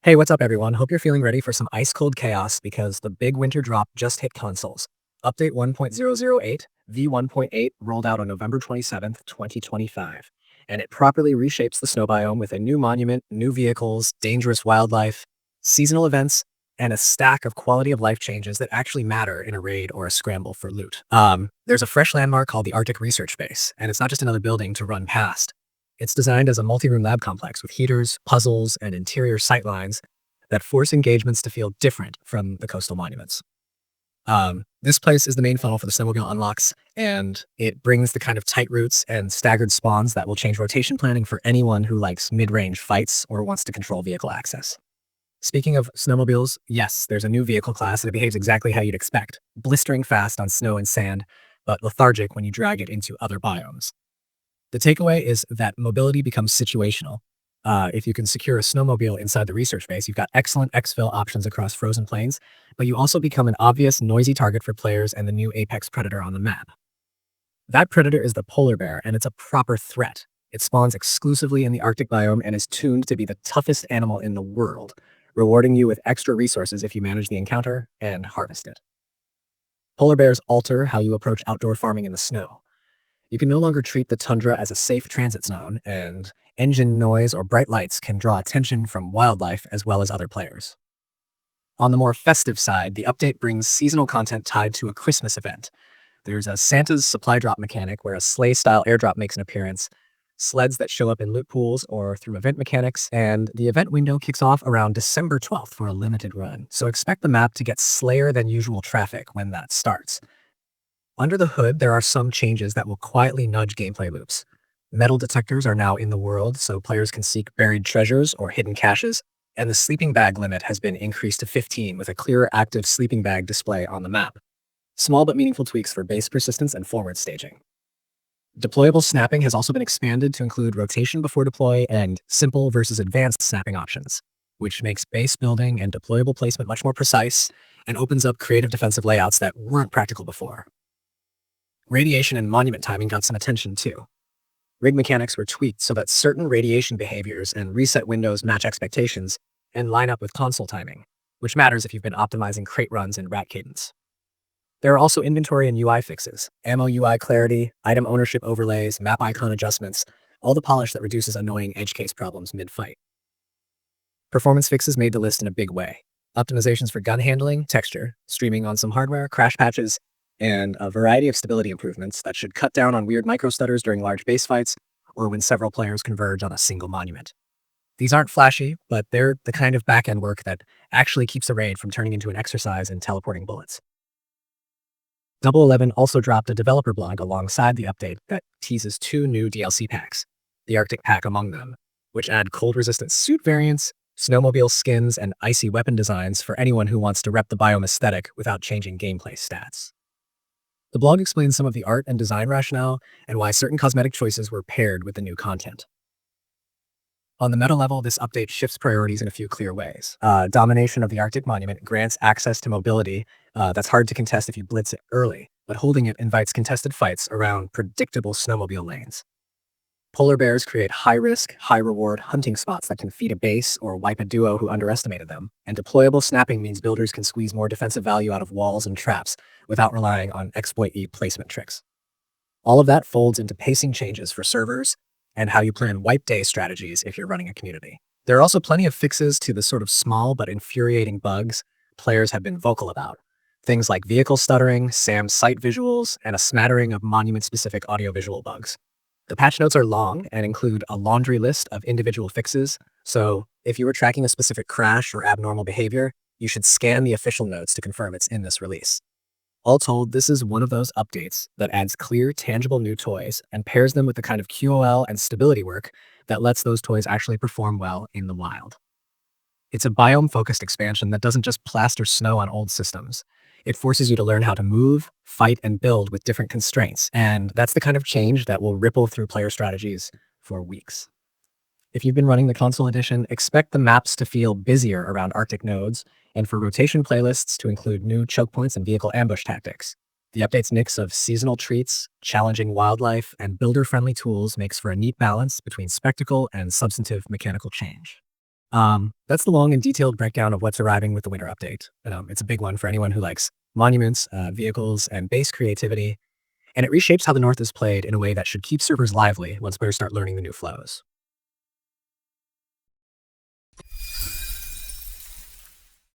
Hey, what's up, everyone? Hope you're feeling ready for some ice cold chaos because the big winter drop just hit consoles. Update 1.008 V1.8 rolled out on November 27th, 2025, and it properly reshapes the snow biome with a new monument, new vehicles, dangerous wildlife, seasonal events, and a stack of quality of life changes that actually matter in a raid or a scramble for loot. There's a fresh landmark called the Arctic Research Base, and it's not just another building to run past. It's designed as a multi-room lab complex with heaters, puzzles, and interior sightlines that force engagements to feel different from the coastal monuments. This place is the main funnel for the Snowmobile unlocks, and it brings the kind of tight routes and staggered spawns that will change rotation planning for anyone who likes mid-range fights or wants to control vehicle access. Speaking of snowmobiles, yes, there's a new vehicle class that behaves exactly how you'd expect, blistering fast on snow and sand, but lethargic when you drag it into other biomes. The takeaway is that mobility becomes situational. If you can secure a snowmobile inside the research base, you've got excellent exfil options across frozen plains, but you also become an obvious, noisy target for players and the new apex predator on the map. That predator is the polar bear, and it's a proper threat. It spawns exclusively in the Arctic biome and is tuned to be the toughest animal in the world, rewarding you with extra resources if you manage the encounter and harvest it. Polar bears alter how you approach outdoor farming in the snow. You can no longer treat the tundra as a safe transit zone, and engine noise or bright lights can draw attention from wildlife as well as other players. On the more festive side, the update brings seasonal content tied to a Christmas event. There's a Santa's supply drop mechanic where a sleigh-style airdrop makes an appearance, sleds that show up in loot pools or through event mechanics, and the event window kicks off around December 12th for a limited run, so expect the map to get slayer than usual traffic when that starts. Under the hood, there are some changes that will quietly nudge gameplay loops. Metal detectors are now in the world, so players can seek buried treasures or hidden caches, and the sleeping bag limit has been increased to 15 with a clearer active sleeping bag display on the map. Small but meaningful tweaks for base persistence and forward staging. Deployable snapping has also been expanded to include rotation before deploy and simple versus advanced snapping options, which makes base building and deployable placement much more precise and opens up creative defensive layouts that weren't practical before. Radiation and monument timing got some attention too. Rig mechanics were tweaked so that certain radiation behaviors and reset windows match expectations and line up with console timing, which matters if you've been optimizing crate runs in rat cadence. There are also inventory and UI fixes, ammo UI clarity, item ownership overlays, map icon adjustments, all the polish that reduces annoying edge case problems mid-fight. Performance fixes made the list in a big way. Optimizations for gun handling, texture, streaming on some hardware, crash patches, and a variety of stability improvements that should cut down on weird micro-stutters during large base fights or when several players converge on a single monument. These aren't flashy, but they're the kind of back-end work that actually keeps a raid from turning into an exercise in teleporting bullets. Double 11 also dropped a developer blog alongside the update that teases 2 new DLC packs, the Arctic pack among them, which add cold-resistant suit variants, snowmobile skins, and icy weapon designs for anyone who wants to rep the biome aesthetic without changing gameplay stats. The blog explains some of the art and design rationale and why certain cosmetic choices were paired with the new content. On the meta level, this update shifts priorities in a few clear ways. Domination of the Arctic Monument grants access to mobility that's hard to contest if you blitz it early, but holding it invites contested fights around predictable snowmobile lanes. Polar bears create high-risk, high-reward hunting spots that can feed a base or wipe a duo who underestimated them, and deployable snapping means builders can squeeze more defensive value out of walls and traps without relying on exploit-y placement tricks. All of that folds into pacing changes for servers and how you plan wipe day strategies if you're running a community. There are also plenty of fixes to the sort of small but infuriating bugs players have been vocal about. Things like vehicle stuttering, SAM sight visuals, and a smattering of monument-specific audiovisual bugs. The patch notes are long and include a laundry list of individual fixes, so if you were tracking a specific crash or abnormal behavior, you should scan the official notes to confirm it's in this release. All told, this is one of those updates that adds clear, tangible new toys and pairs them with the kind of QOL and stability work that lets those toys actually perform well in the wild. It's a biome-focused expansion that doesn't just plaster snow on old systems. It forces you to learn how to move, fight, and build with different constraints, and that's the kind of change that will ripple through player strategies for weeks. If you've been running the console edition, expect the maps to feel busier around Arctic nodes, and for rotation playlists to include new choke points and vehicle ambush tactics. The update's mix of seasonal treats, challenging wildlife, and builder-friendly tools makes for a neat balance between spectacle and substantive mechanical change. That's the long and detailed breakdown of what's arriving with the winter update. It's a big one for anyone who likes monuments, vehicles, and base creativity, and it reshapes how the North is played in a way that should keep servers lively once players start learning the new flows.